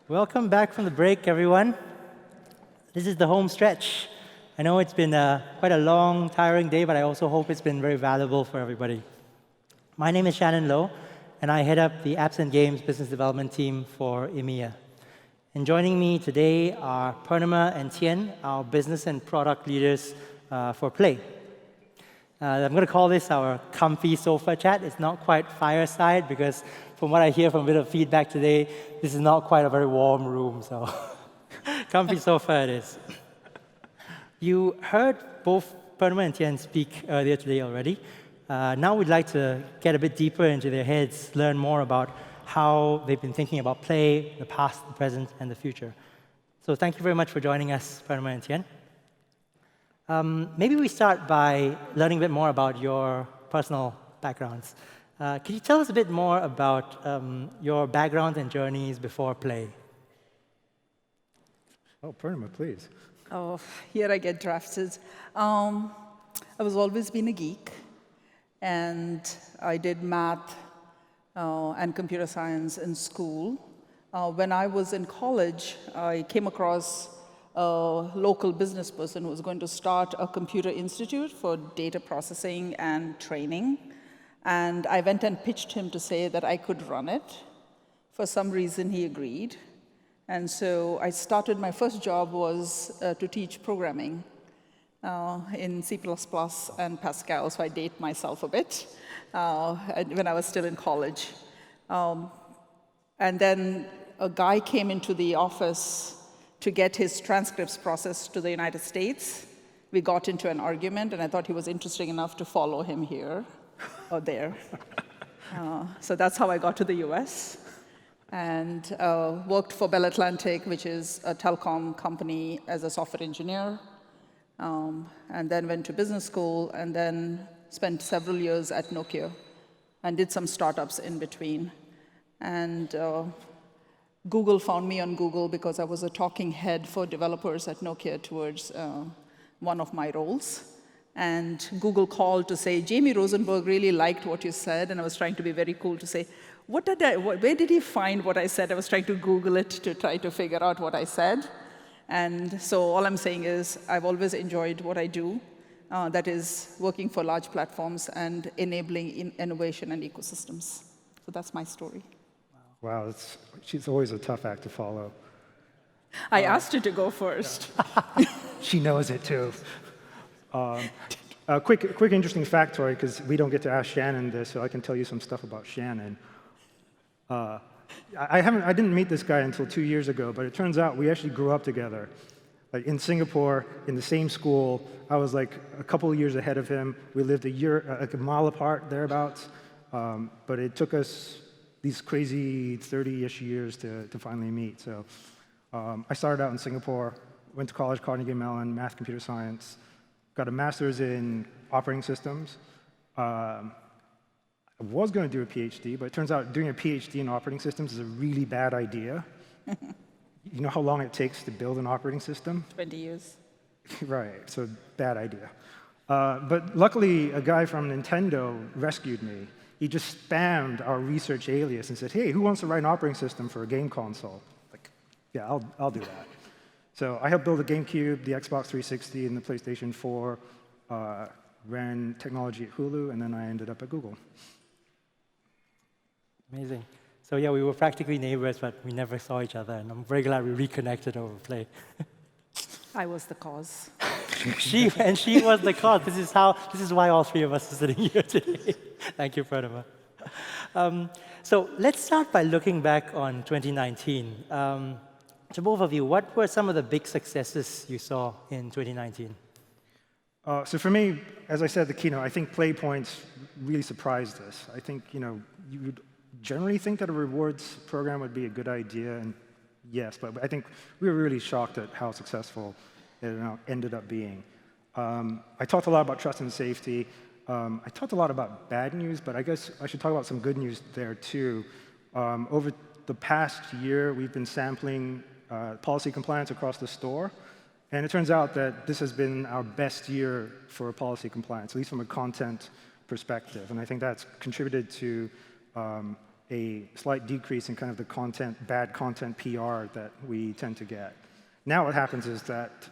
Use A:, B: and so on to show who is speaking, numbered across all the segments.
A: Welcome back from the break, everyone. This is the home stretch. I know it's been quite a long, tiring day, but I also hope it's been very valuable for everybody. My name is Shannon Low, and I head up the Apps and Games business development team for EMEA. And joining me today are Purnima and Tian, our business and product leaders for Play. I'm going to call this our comfy sofa chat. It's not quite Fireside because from what I hear from a bit of feedback today, this is not quite a very warm room, so comfy sofa it is. You heard both Purnima and Tian speak earlier today already. Now we'd like to get a bit deeper into their heads, learn more about how they've been thinking about play, the past, the present, and the future. So thank you very much for joining us, Purnima and Tian. Maybe we start by learning a bit more about your personal backgrounds. Could you tell us a bit more about your background and journeys before play?
B: Oh, Purnima, please.
C: Oh, here I get drafted. I was always been a geek, and I did math and computer science in school. When I was in college, I came across a local business person who was going to start a computer institute for data processing and training. And I went and pitched him to say that I could run it. For some reason, he agreed. And so I started, my first job was to teach programming in C++ and Pascal, so I date myself a bit, when I was still in college. And then a guy came into the office to get his transcripts processed to the United States. We got into an argument, and I thought he was interesting enough to follow him here or there. So that's how I got to the US. And worked for Bell Atlantic, which is a telecom company, as a software engineer. And then went to business school, and then spent several years at Nokia, and did some startups in between. And Google found me on Google because I was a talking head for developers at Nokia towards one of my roles. And Google called to say, Jamie Rosenberg really liked what you said, and I was trying to be very cool to say, where did he find what I said? I was trying to Google it to try to figure out what I said. And so all I'm saying is I've always enjoyed what I do, that is working for large platforms and enabling innovation and ecosystems. So that's my story.
B: Wow, she's always a tough act to follow.
C: I asked you to go first.
B: She knows it, too. A quick interesting factoid, because we don't get to ask Shannon this, so I can tell you some stuff about Shannon. I didn't meet this guy until 2 years ago, but it turns out we actually grew up together. Like in Singapore, in the same school. I was like a couple of years ahead of him. We lived like a mile apart, thereabouts. But it took us these crazy 30-ish years to finally meet. So I started out in Singapore, went to college, Carnegie Mellon, math, computer science, got a master's in operating systems. I was going to do a PhD, but it turns out doing a PhD in operating systems is a really bad idea. You know how long it takes to build an operating system?
C: 20 years.
B: Right, so bad idea. But luckily, a guy from Nintendo rescued me. He just spammed our research alias and said, hey, who wants to write an operating system for a game console? Like, yeah, I'll do that. So I helped build the GameCube, the Xbox 360, and the PlayStation 4, ran technology at Hulu, and then I ended up at Google.
A: Amazing. So yeah, we were practically neighbors, but we never saw each other, and I'm very glad we reconnected over Play.
C: I was the cause.
A: She was the cause. This is why all three of us are sitting here today. Thank you, Purnima. So let's start by looking back on 2019. To both of you, what were some of the big successes you saw in 2019?
B: So for me, as I said at the keynote, I think Play Points really surprised us. I think you would generally think that a rewards program would be a good idea, and yes, but I think we were really shocked at how successful it ended up being. I talked a lot about trust and safety. I talked a lot about bad news, but I guess I should talk about some good news there too. Over the past year, we've been sampling policy compliance across the store. And it turns out that this has been our best year for policy compliance, at least from a content perspective. And I think that's contributed to a slight decrease in kind of the bad content PR that we tend to get. Now what happens is that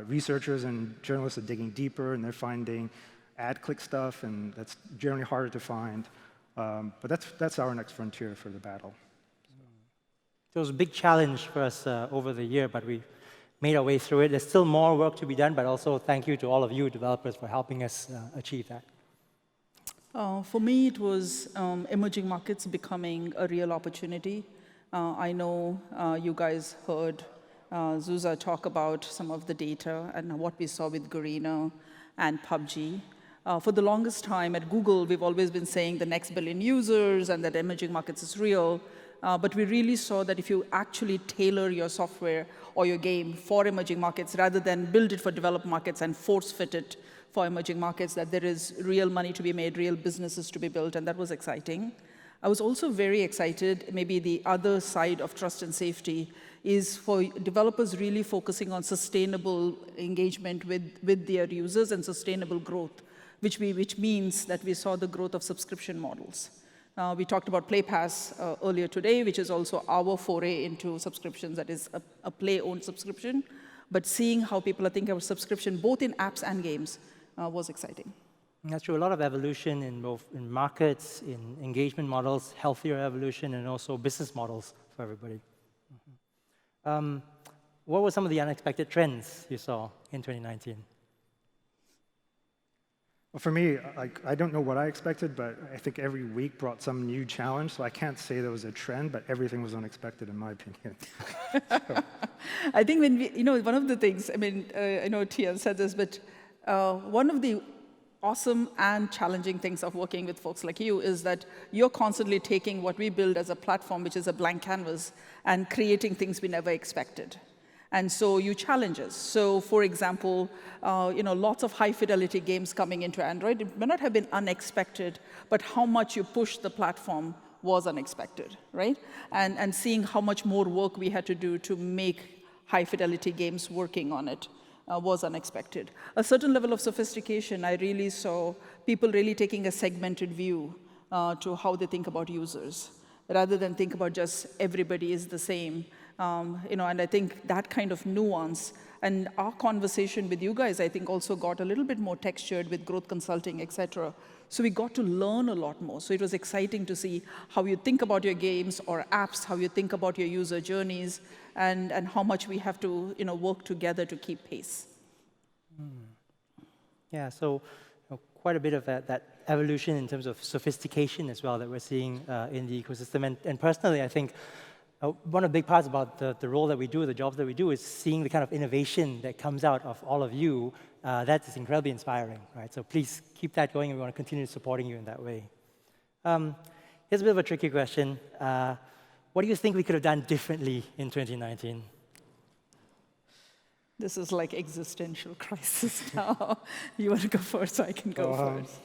B: researchers and journalists are digging deeper, and they're finding ad-click stuff, and that's generally harder to find. But that's our next frontier for the battle.
A: It was a big challenge for us over the year, but we made our way through it. There's still more work to be done, but also thank you to all of you developers for helping us achieve that.
C: For me, it was emerging markets becoming a real opportunity. I know you guys heard Zuzza talk about some of the data and what we saw with Garena and PUBG. For the longest time at Google, we've always been saying the next billion users and that emerging markets is real. But we really saw that if you actually tailor your software or your game for emerging markets, rather than build it for developed markets and force fit it for emerging markets, that there is real money to be made, real businesses to be built, and that was exciting. I was also very excited, maybe the other side of trust and safety is for developers really focusing on sustainable engagement with their users and sustainable growth, which means that we saw the growth of subscription models. We talked about Play Pass earlier today, which is also our foray into subscriptions, that is a Play-owned subscription. But seeing how people are thinking about subscription, both in apps and games, was exciting.
A: That's true. A lot of evolution in both in markets, in engagement models, healthier evolution, and also business models for everybody. What were some of the unexpected trends you saw in 2019?
B: Well, for me, I don't know what I expected, but I think every week brought some new challenge. So I can't say there was a trend, but everything was unexpected in my opinion.
C: I think when we, one of the things, I mean, I know Tian said this, but one of the awesome and challenging things of working with folks like you is that you're constantly taking what we build as a platform, which is a blank canvas, and creating things we never expected. And so you challenge us. So for example, lots of high-fidelity games coming into Android. It may not have been unexpected, but how much you pushed the platform was unexpected, right? And seeing how much more work we had to do to make high-fidelity games working on it was unexpected. A certain level of sophistication, I really saw people really taking a segmented view to how they think about users, rather than think about just everybody is the same. And I think that kind of nuance and our conversation with you guys, I think, also got a little bit more textured with growth consulting, et cetera. So we got to learn a lot more. So it was exciting to see how you think about your games or apps, how you think about your user journeys, and how much we have to work together to keep pace.
A: Yeah, so quite a bit of that evolution in terms of sophistication as well that we're seeing in the ecosystem. And personally, I think one of the big parts about the role that we do, the jobs that we do, is seeing the kind of innovation that comes out of all of you. That is incredibly inspiring, right? So please keep that going, and we want to continue supporting you in that way. Here's a bit of a tricky question. What do you think we could have done differently in 2019?
C: This is like existential crisis now. You want to go first, so I can go first.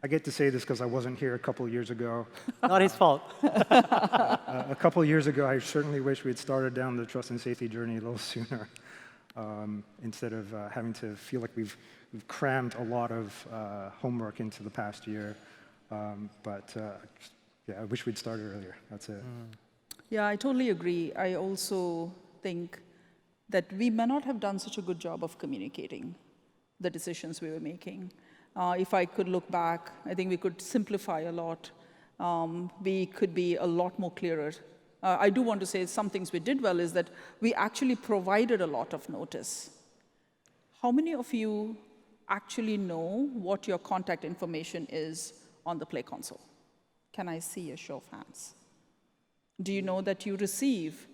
B: I get to say this because I wasn't here a couple of years ago.
A: Not his fault.
B: A couple of years ago, I certainly wish we had started down the trust and safety journey a little sooner, instead of having to feel like we've crammed a lot of homework into the past year. Yeah, I wish we'd started earlier. That's it.
C: Yeah, I totally agree. I also think that we may not have done such a good job of communicating the decisions we were making. If I could look back, I think we could simplify a lot. We could be a lot more clearer. I do want to say some things we did well is that we actually provided a lot of notice. How many of you actually know what your contact information is on the Play console? Can I see a show of hands? Do you know that you receive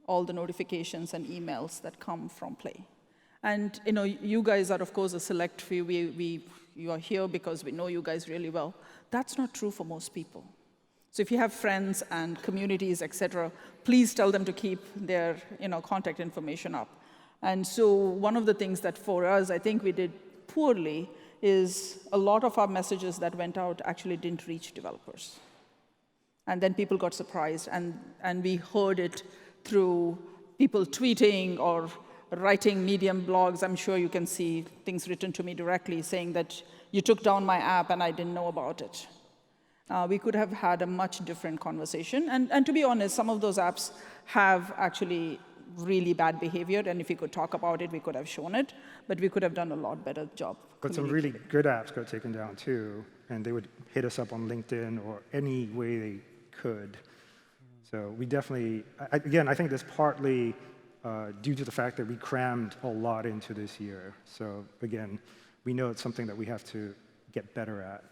C: all the notifications and emails that come from Play? And you guys are, of course, a select few. You are here because we know you guys really well. That's not true for most people. So if you have friends and communities, et cetera, please tell them to keep their contact information up. And so one of the things that for us, I think we did poorly is a lot of our messages that went out actually didn't reach developers. And then people got surprised, and we heard it through people tweeting or writing Medium blogs. I'm sure you can see things written to me directly saying that you took down my app and I didn't know about it. we could have had a much different conversation. And to be honest, some of those apps have actually really bad behavior, and if we could talk about it, we could have shown it, but we could have done a lot better job.
B: But some really good apps got taken down too, and they would hit us up on LinkedIn or any way they could. So we definitely, again, I think that's partly due to the fact that we crammed a lot into this year. So again, we know it's something that we have to get better at.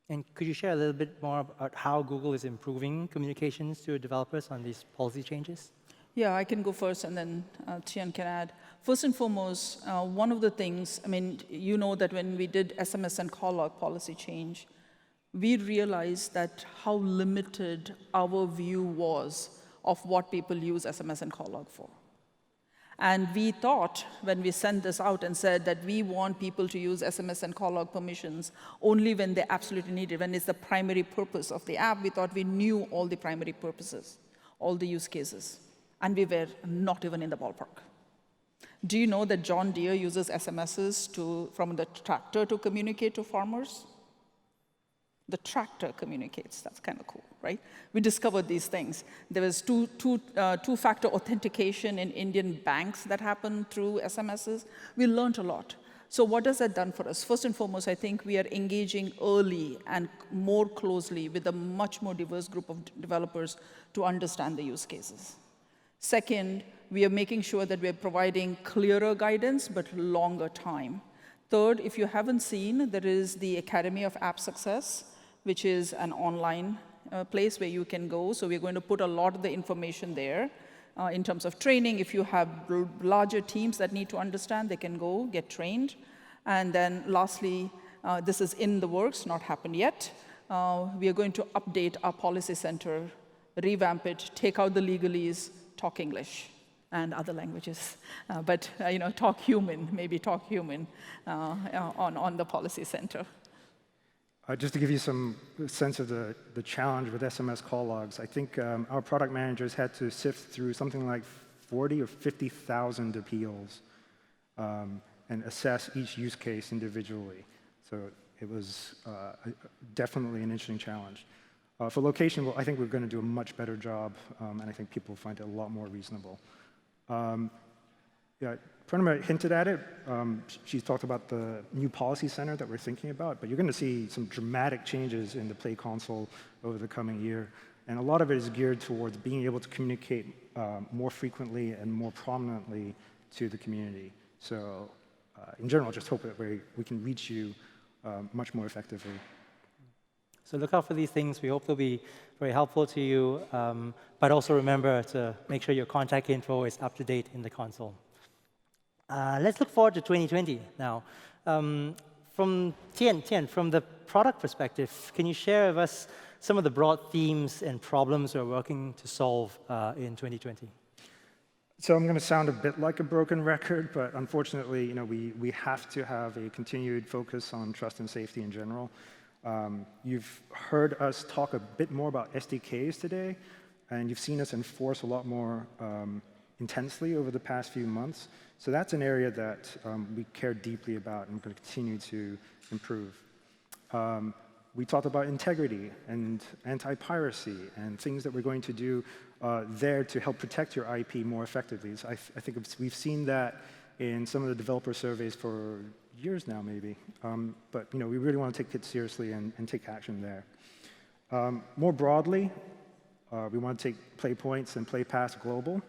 A: And could you share a little bit more about how Google is improving communications to developers on these policy changes?
C: Yeah, I can go first, and then Tian can add. First and foremost, one of the things, I mean, you know that when we did SMS and call log policy change, we realized that how limited our view was of what people use SMS and call log for. And we thought, when we sent this out and said that we want people to use SMS and call log permissions only when they absolutely need it, when it's the primary purpose of the app, we thought we knew all the primary purposes, all the use cases. And we were not even in the ballpark. Do you know that John Deere uses SMSs from the tractor to communicate to farmers? The tractor communicates. That's kind of cool, right? We discovered these things. There was two-factor authentication in Indian banks that happened through SMSs. We learned a lot. So what has that done for us? First and foremost, I think we are engaging early and more closely with a much more diverse group of developers to understand the use cases. Second, we are making sure that we're providing clearer guidance, but longer time. Third, if you haven't seen, there is the Academy of App Success, which is an online place where you can go. So we're going to put a lot of the information there in terms of training. If you have larger teams that need to understand, they can go get trained. And then lastly, this is in the works, not happened yet. We are going to update our policy center, revamp it, take out the legalese, talk English and other languages, but talk human, maybe talk human on the policy center.
B: Just to give you some sense of the challenge with SMS call logs, I think our product managers had to sift through something like 40 or 50,000 appeals and assess each use case individually. So it was definitely an interesting challenge. For location, well, I think we're going to do a much better job, and I think people find it a lot more reasonable. Yeah, Purnima hinted at it. She's talked about the new policy center that we're thinking about, but you're going to see some dramatic changes in the Play console over the coming year. And a lot of it is geared towards being able to communicate more frequently and more prominently to the community. So in general, just hope that we can reach you much more effectively.
A: So look out for these things. We hope they'll be very helpful to you. But also remember to make sure your contact info is up to date in the console. Let's look forward to 2020 now. From Tian, from the product perspective, can you share with us some of the broad themes and problems we're working to solve in 2020?
B: So I'm going to sound a bit like a broken record, but unfortunately, we have to have a continued focus on trust and safety in general. You've heard us talk a bit more about SDKs today, and you've seen us enforce a lot more intensely over the past few months. So that's an area that we care deeply about and we're going to continue to improve. We talked about integrity and anti-piracy and things that we're going to do there to help protect your IP more effectively. So I think we've seen that in some of the developer surveys for years now, maybe. But we really want to take it seriously and take action there. More broadly, we want to take Play Points and Play Pass global.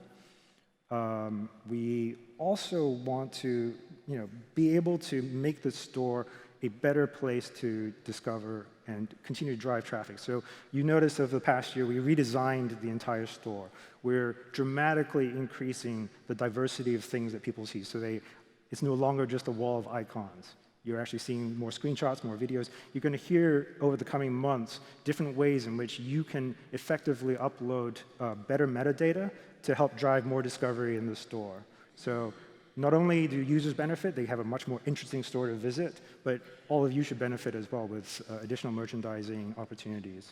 B: We also want to be able to make the store a better place to discover and continue to drive traffic. So you notice over the past year, we redesigned the entire store. We're dramatically increasing the diversity of things that people see. So it's no longer just a wall of icons. You're actually seeing more screenshots, more videos. You're going to hear over the coming months different ways in which you can effectively upload better metadata to help drive more discovery in the store. So not only do users benefit, they have a much more interesting store to visit, but all of you should benefit as well with additional merchandising opportunities.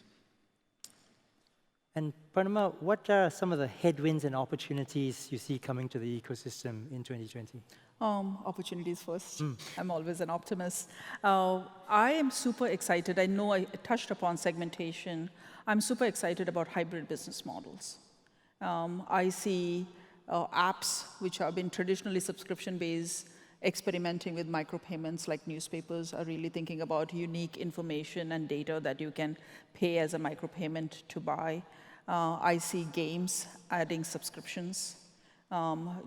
A: And Purnima, what are some of the headwinds and opportunities you see coming to the ecosystem in 2020?
C: Opportunities first. I'm always an optimist. I am super excited. I know I touched upon segmentation. I'm super excited about hybrid business models. I see apps which have been traditionally subscription-based, experimenting with micropayments like newspapers are really thinking about unique information and data that you can pay as a micropayment to buy. I see games adding subscriptions,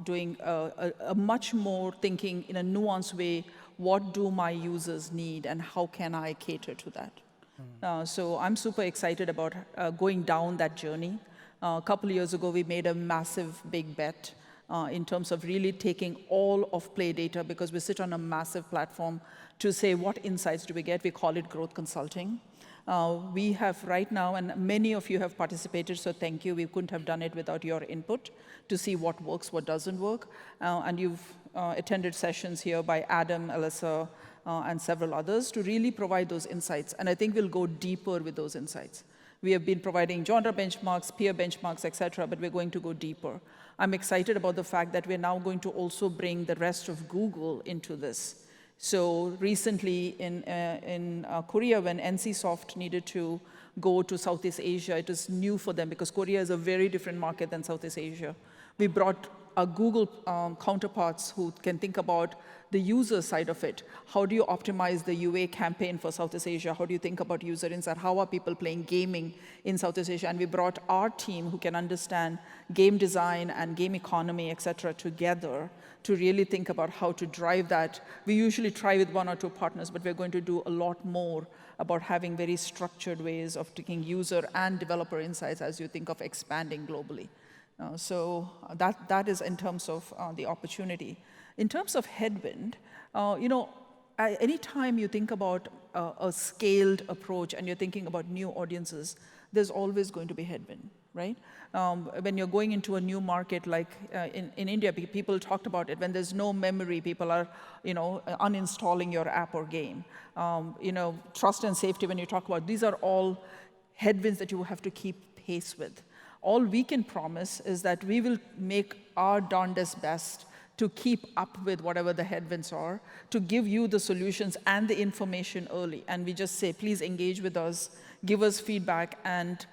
C: doing a much more thinking in a nuanced way, what do my users need and how can I cater to that? So I'm super excited about going down that journey. A couple of years ago, we made a massive big bet in terms of really taking all of Play data, because we sit on a massive platform, to say what insights do we get. We call it growth consulting. We have right now, and many of you have participated, so thank you. We couldn't have done it without your input to see what works, what doesn't work. And you've attended sessions here by Adam, Alyssa, and several others to really provide those insights. And I think we'll go deeper with those insights. We have been providing genre benchmarks, peer benchmarks, et cetera, but we're going to go deeper. I'm excited about the fact that we're now going to also bring the rest of Google into this. So recently in Korea, when NCSoft needed to go to Southeast Asia, it was new for them because Korea is a very different market than Southeast Asia. We brought our Google counterparts who can think about the user side of it. How do you optimize the UA campaign for Southeast Asia? How do you think about user insight? How are people playing gaming in Southeast Asia? And we brought our team who can understand game design and game economy, et cetera, together to really think about how to drive that. We usually try with one or two partners, but we're going to do a lot more about having very structured ways of taking user and developer insights as you think of expanding globally. So that is in terms of the opportunity. In terms of headwind, anytime you think about a scaled approach and you're thinking about new audiences, there's always going to be headwind, right? When you're going into a new market, like in India, people talked about it. When there's no memory, people are, uninstalling your app or game. Trust and safety, when you talk about, these are all headwinds that you have to keep pace with. All we can promise is that we will make our darndest best to keep up with whatever the headwinds are, to give you the solutions and the information early. And we just say, please engage with us, give us feedback, and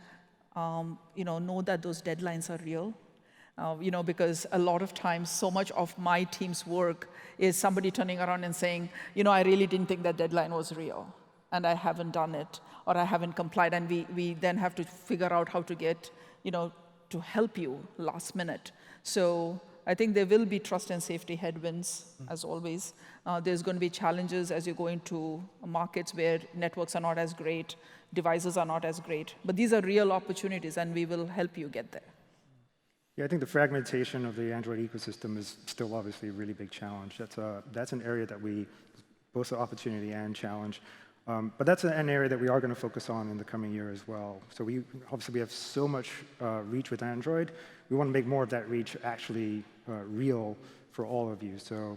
C: know that those deadlines are real. Because a lot of times, so much of my team's work is somebody turning around and saying, I really didn't think that deadline was real, and I haven't done it, or I haven't complied. And we then have to figure out how to get, to help you last minute. So I think there will be trust and safety headwinds, as always. There's going to be challenges as you go into markets where networks are not as great, devices are not as great. But these are real opportunities, and we will help you get there.
B: Yeah, I think the fragmentation of the Android ecosystem is still obviously a really big challenge. That's an area that we, both the opportunity and challenge. But that's an area that we are going to focus on in the coming year as well. So we have so much reach with Android. We want to make more of that reach actually real for all of you. So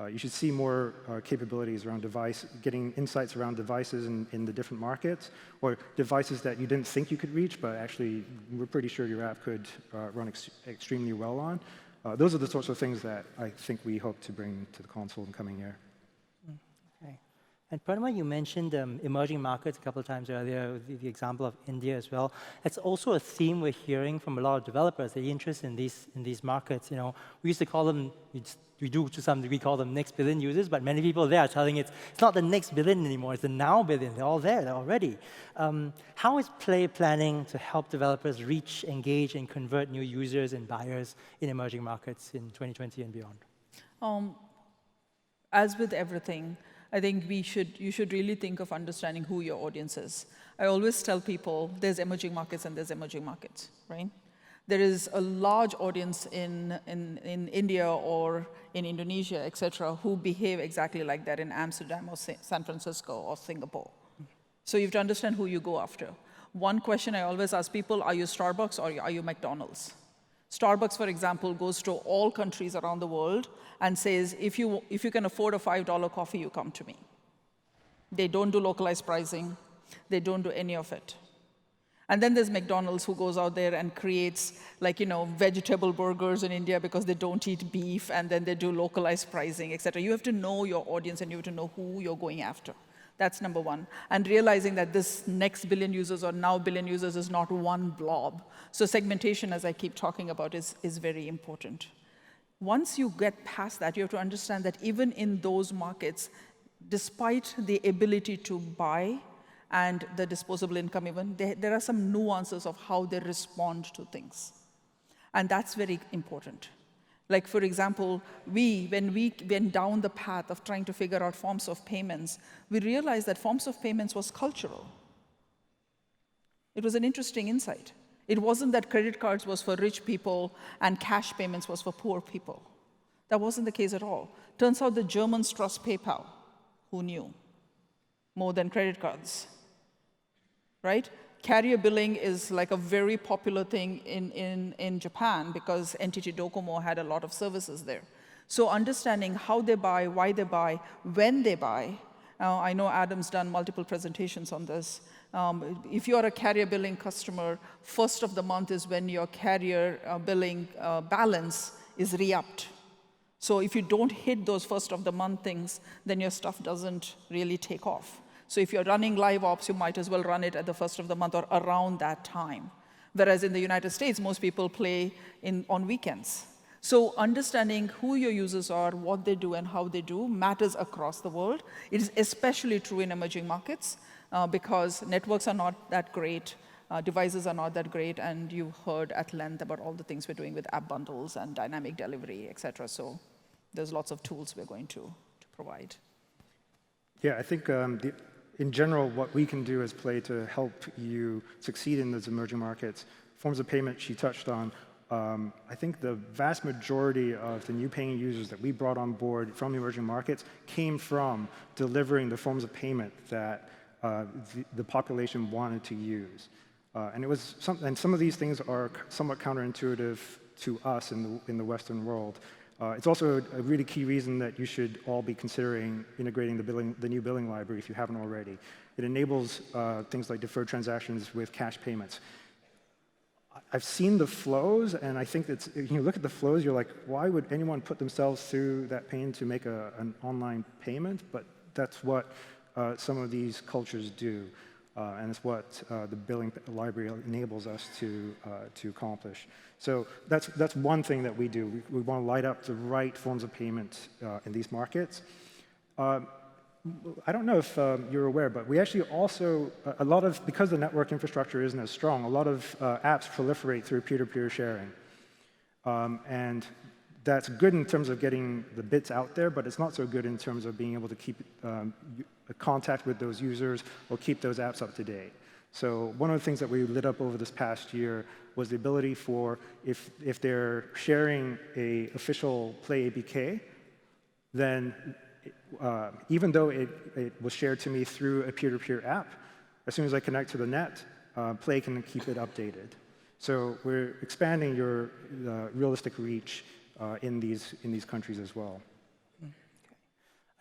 B: you should see more capabilities around getting insights around devices in the different markets, or devices that you didn't think you could reach, but actually we're pretty sure your app could run extremely well on. Those are the sorts of things that I think we hope to bring to the console in the coming year.
A: And Purnima, you mentioned emerging markets a couple of times earlier, the example of India as well. It's also a theme we're hearing from a lot of developers, the interest in these markets. We used to call them, we do to some degree call them next billion users, but many people there are telling it's not the next billion anymore, it's the now billion. They're all there, they're already. How is Play planning to help developers reach, engage, and convert new users and buyers in emerging markets in 2020 and beyond?
C: As with everything, I think you should really think of understanding who your audience is. I always tell people there's emerging markets and there's emerging markets, right? There is a large audience in India or in Indonesia, et cetera, who behave exactly like that in Amsterdam or San Francisco or Singapore. So you have to understand who you go after. One question I always ask people, are you Starbucks or are you McDonald's? Starbucks, for example, goes to all countries around the world and says, if you can afford a $5 coffee, you come to me. They don't do localized pricing. They don't do any of it. And then there's McDonald's who goes out there and creates vegetable burgers in India because they don't eat beef, and then they do localized pricing, et cetera. You have to know your audience and you have to know who you're going after. That's number one. And realizing that this next billion users or now billion users is not one blob. So segmentation, as I keep talking about, is very important. Once you get past that, you have to understand that even in those markets, despite the ability to buy and the disposable income even, there are some nuances of how they respond to things. And that's very important. Like, for example, when we went down the path of trying to figure out forms of payments, we realized that forms of payments was cultural. It was an interesting insight. It wasn't that credit cards was for rich people and cash payments was for poor people. That wasn't the case at all. Turns out the Germans trust PayPal. Who knew? More than credit cards, right? Carrier billing is like a very popular thing in Japan because NTT Docomo had a lot of services there. So understanding how they buy, why they buy, when they buy. I know Adam's done multiple presentations on this. If you're a carrier billing customer, first of the month is when your carrier billing balance is re-upped. So if you don't hit those first of the month things, then your stuff doesn't really take off. So if you're running live ops, you might as well run it at the first of the month or around that time. Whereas in the United States, most people play on weekends. So understanding who your users are, what they do, and how they do matters across the world. It is especially true in emerging markets because networks are not that great, devices are not that great, and you heard at length about all the things we're doing with app bundles and dynamic delivery, et cetera. So there's lots of tools we're going to provide.
B: Yeah, I think in general, what we can do as Play to help you succeed in those emerging markets, forms of payment she touched on, I think the vast majority of the new paying users that we brought on board from emerging markets came from delivering the forms of payment that the population wanted to use. And it was some of these things are somewhat counterintuitive to us in the Western world. It's also a really key reason that you should all be considering integrating the new billing library if you haven't already. It enables things like deferred transactions with cash payments. I've seen the flows, and I think that you look at the flows, you're like, why would anyone put themselves through that pain to make an online payment? But that's what some of these cultures do, and it's what the billing library enables us to accomplish. So that's one thing that we do. We want to light up the right forms of payment in these markets. I don't know if you're aware, but we actually also, because the network infrastructure isn't as strong, a lot of apps proliferate through peer-to-peer sharing. And that's good in terms of getting the bits out there, but it's not so good in terms of being able to keep contact with those users or keep those apps up to date. So one of the things that we lit up over this past year was the ability for, if they're sharing an official Play APK, then even though it was shared to me through a peer-to-peer app, as soon as I connect to the net, Play can keep it updated. So we're expanding your realistic reach in these countries as well.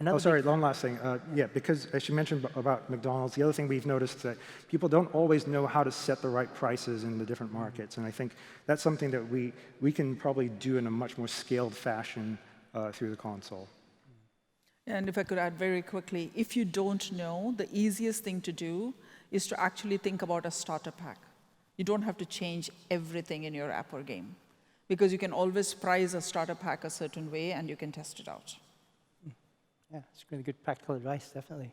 B: One last thing. Because as you mentioned about McDonald's, the other thing we've noticed is that people don't always know how to set the right prices in the different markets. And I think that's something that we can probably do in a much more scaled fashion through the console.
C: And if I could add very quickly, if you don't know, the easiest thing to do is to actually think about a starter pack. You don't have to change everything in your app or game, because you can always price a starter pack a certain way and you can test it out.
A: Yeah, it's really good practical advice, definitely.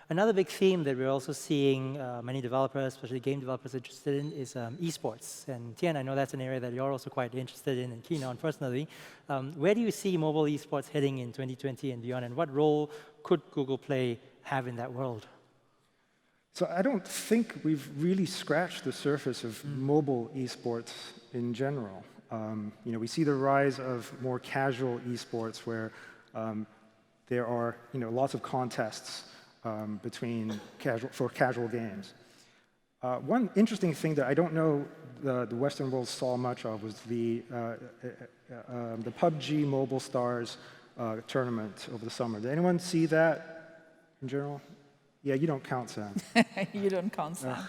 A: Another big theme that we're also seeing many developers, especially game developers, interested in is esports. And Tian, I know that's an area that you're also quite interested in and keen on personally. Where do you see mobile esports heading in 2020 and beyond, and what role could Google Play have in that world?
B: So I don't think we've really scratched the surface of mobile esports in general. We see the rise of more casual esports where there are lots of contests for casual games. One interesting thing that I don't know the Western world saw much of was the PUBG Mobile Stars tournament over the summer. Did anyone see that in general? Yeah, you don't count, Sam.
C: You don't count, Sam.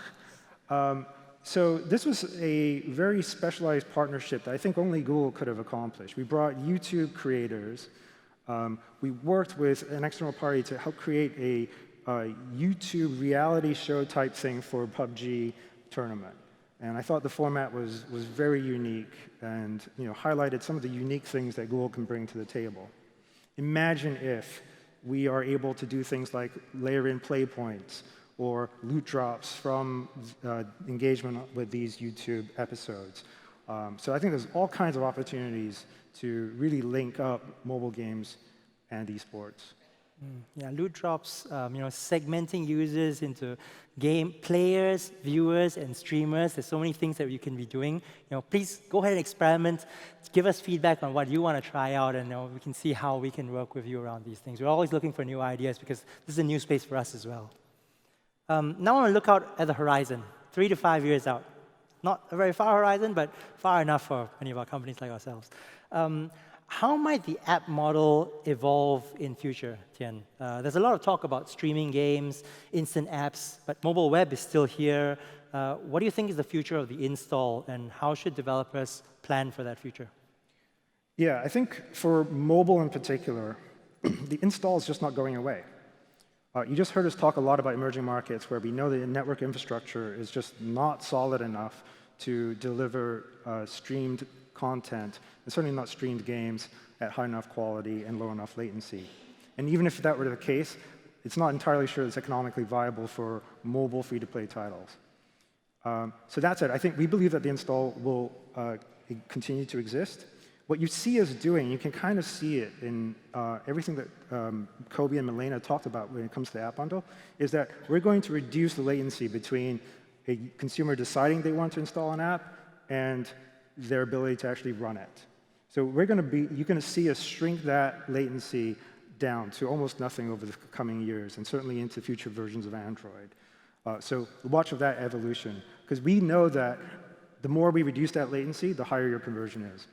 B: So this was a very specialized partnership that I think only Google could have accomplished. We brought YouTube creators. We worked with an external party to help create a YouTube reality show type thing for PUBG tournament. And I thought the format was very unique and highlighted some of the unique things that Google can bring to the table. Imagine if we are able to do things like layer in play points or loot drops from engagement with these YouTube episodes. So I think there's all kinds of opportunities to really link up mobile games and esports.
A: Yeah, loot drops, segmenting users into game players, viewers, and streamers. There's so many things that you can be doing. Please go ahead and experiment. Give us feedback on what you want to try out, and we can see how we can work with you around these things. We're always looking for new ideas because this is a new space for us as well. Now I want to look out at the horizon, 3 to 5 years out. Not a very far horizon, but far enough for many of our companies like ourselves. How might the app model evolve in future, Tian? There's a lot of talk about streaming games, instant apps, but mobile web is still here. What do you think is the future of the install, and how should developers plan for that future?
B: Yeah, I think for mobile in particular, the install is just not going away. You just heard us talk a lot about emerging markets where we know the network infrastructure is just not solid enough to deliver streamed content, and certainly not streamed games at high enough quality and low enough latency. And even if that were the case, it's not entirely sure it's economically viable for mobile free-to-play titles. So that said, I think we believe that the install will continue to exist. What you see us doing, you can kind of see it in everything that Kobe and Milena talked about when it comes to the app bundle, is that we're going to reduce the latency between a consumer deciding they want to install an app and their ability to actually run it. So you're going to see us shrink that latency down to almost nothing over the coming years, and certainly into future versions of Android. So watch for that evolution, because we know that the more we reduce that latency, the higher your conversion is.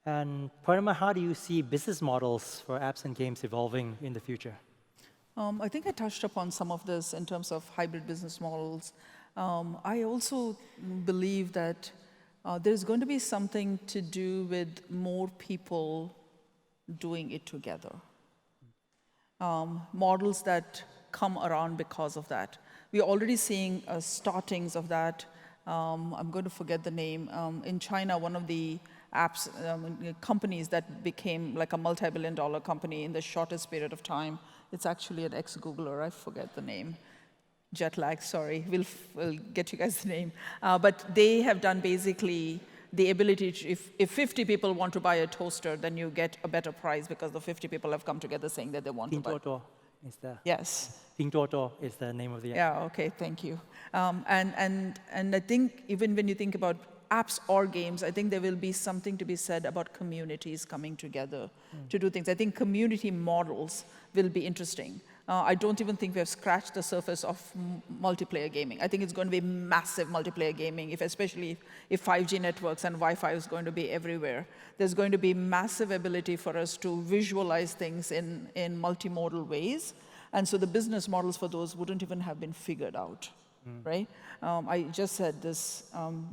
A: And Purnima, how do you see business models for apps and games evolving in the future?
C: I think I touched upon some of this in terms of hybrid business models. I also believe that there's going to be something to do with more people doing it together. Models that come around because of that. We're already seeing startings of that. I'm going to forget the name. In China, one of the apps companies that became like a multi-billion-dollar company in the shortest period of time, it's actually an ex-Googler. I forget the name. Jet lag, sorry. We'll get you guys the name. But they have done basically the ability to, if 50 people want to buy a toaster, then you get a better price because the 50 people have come together saying that they want to buy.
A: Is the
C: Yes.
A: Pinduoduo is the name of the app.
C: Yeah, okay, thank you. And I think even when you think about apps or games, I think there will be something to be said about communities coming together to do things. I think community models will be interesting. I don't even think we have scratched the surface of multiplayer gaming. I think it's going to be massive multiplayer gaming, especially if 5G networks and Wi-Fi is going to be everywhere. There's going to be massive ability for us to visualize things in multimodal ways. And so the business models for those wouldn't even have been figured out, right? I just said this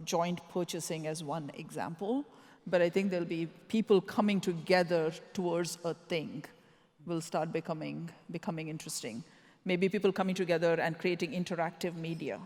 C: joint purchasing as one example, but I think there'll be people coming together towards a thing will start becoming interesting. Maybe people coming together and creating interactive media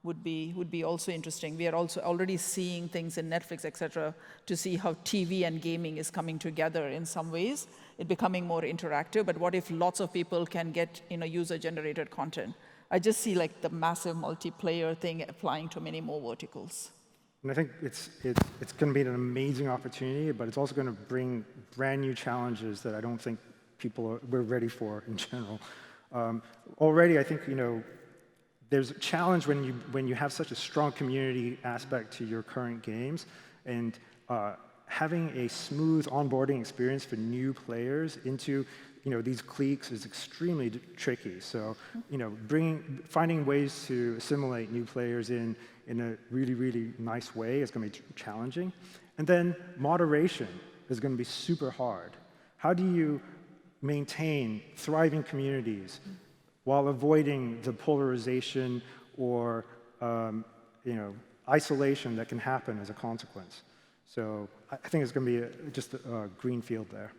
C: would be also interesting. We are also already seeing things in Netflix, et cetera, to see how TV and gaming is coming together in some ways. It becoming more interactive, but what if lots of people can get user-generated content? I just see like the massive multiplayer thing applying to many more verticals.
B: And I think it's going to be an amazing opportunity, but it's also going to bring brand new challenges that I don't think we're ready for in general. Already, I think there's a challenge when you have such a strong community aspect to your current games, and having a smooth onboarding experience for new players into these cliques is extremely tricky. So finding ways to assimilate new players in a really, really nice way is going to be challenging. And then moderation is going to be super hard. How do you maintain thriving communities while avoiding the polarization or isolation that can happen as a consequence. So I think it's going to be just a green field there.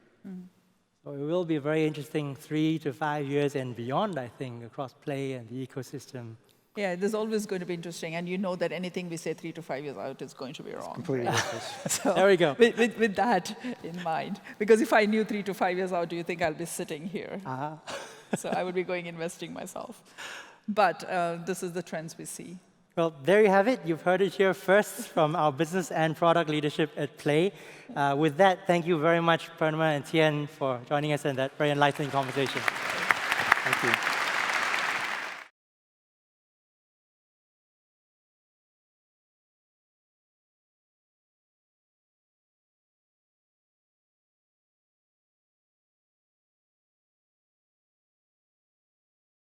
A: So it will be a very interesting 3 to 5 years and beyond, I think, across Play and the ecosystem.
C: Yeah, there's always going to be interesting, and you know that anything we say 3 to 5 years out is going to be wrong.
B: Completely worthless.
C: So
A: There we go.
C: With that in mind, because if I knew 3 to 5 years out, do you think I'll be sitting here? So I would be going investing myself. But this is the trends we see.
A: Well, there you have it. You've heard it here first from our business and product leadership at Play. With that, thank you very much, Purnima and Tian, for joining us in that very enlightening conversation. Thank you.